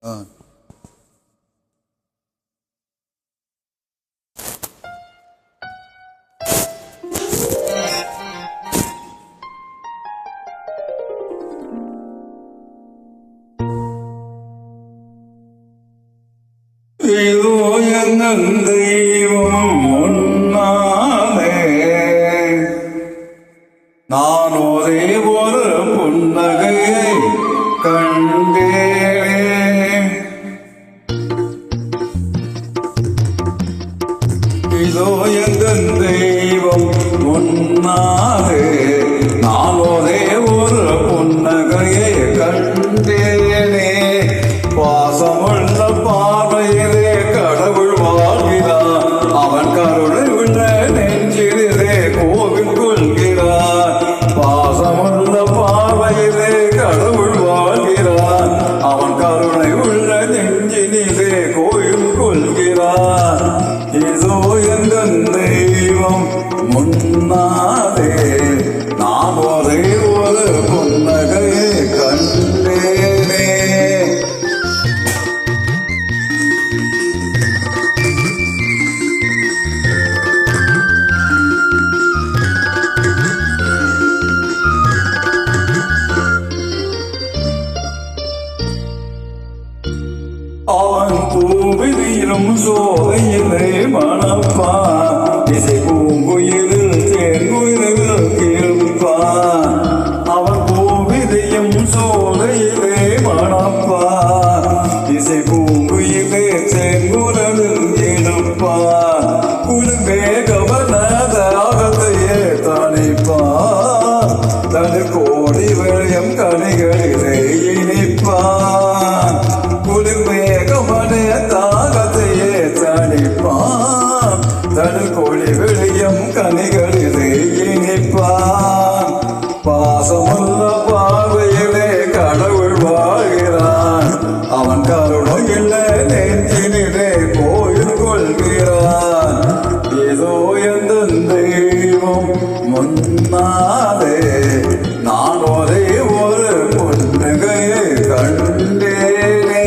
இதோ எங்கள் தெய்வம் முன்னாலே நான் ஒரே ஒரு புன்னகையை கண்டேனே. இதோ எங்கள் தெய்வம் முன்னாலே நான் ஒரே ஒரு புன்னகையை கண்டேனே. பாசமுள்ள பார்வையிலே கடவுள் வாழ்கிறார், அவன் கருணை உள்ள நெஞ்சிலே கோவில் கொள்கிறார். பாசமுள்ள பார்வையிலே கடவுள் வாழ்கிறார், அவன் கருணை உள்ள நெஞ்சிலே கோவில் கொள்கிறார். இதோ எங்கள் தெய்வம் முன்னாலே நான் ஒரே ஒரு புன்னகையை கண்டேனே. அவன் பூவிலும் சோலையிலே மணப்பான், இசை பூங்குயிலில் தேங்குயிலில் கேட்பான். அவன் பூவிலையும் சோலையிலே மணப்பான், இசை பூங்குயிலே தேங்குரலில் எழுப்பான். குழுமே கவனதாகத்தையே தணிப்பான், தனி கோடி விளையம் கனிகளிலே இனிப்பான். குளிர்மேகமனே தாகத்தையே தணிப்பான், தனி கோடி விளையம் கனிகளிலே இனிப்பான். பாசமுள்ள பார்வையிலே கடவுள் வாழ்கிறான், அவன் கருணையுள்ள நெஞ்சினிலே கோயில் கொள்கிறான். ஏதோ எந்த தெய்வம் முன்னாலே நான் ஒரே ஒரு புன்னகையை கண்டேனே.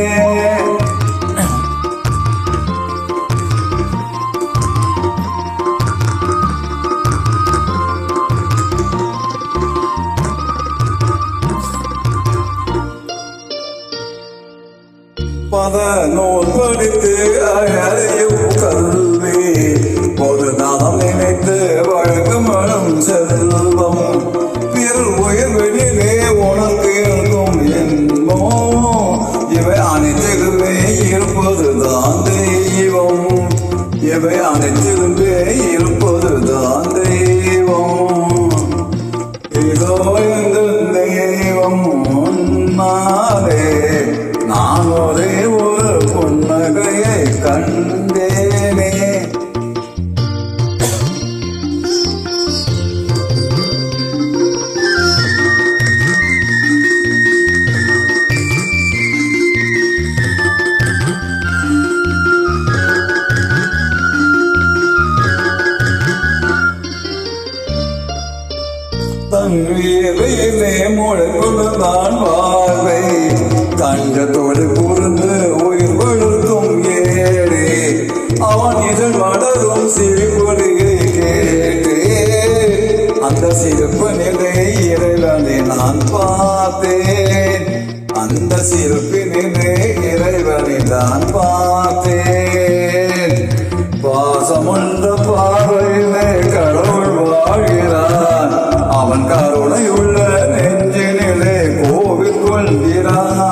பதநூல் படித்து அழறையும் கல்வி, ஒரு நாள் நினைத்து வழக்கமனம் செல்வம். பிறர் உயர்வெளியிலே உனக்கு இருக்கும் என்போம், இவை அனைத்திலுமே இருப்பதுதான் தெய்வம். இவை அனைத்திலுமே இருப்பதுதான் தெய்வம். இதோ எங்கள் தெய்வம் முன்னாலே நான் ஒரே ஒரு புன்னகையை கண்டேனே. தன் வீரையிலே முழங்குதான் வாழ்வை, கஞ்சத்தோடு கூர்ந்து உயிர் வளர்த்தும் ஏழே. அவன் இதழ் வளரும் சிறுபொழியை கேட்டே, அந்த சிறப்பு நிலை இறைவனை நான் பார்த்தேன். அந்த சிறப்பினிலே இறைவனை நான் பார்த்தேன். பாசமுள்ள பார்வையிலே கடவுள் வாழ்கிறான், அவன் கருணை உள்ள நெஞ்சினிலே கோவில் கொள்கிறான்.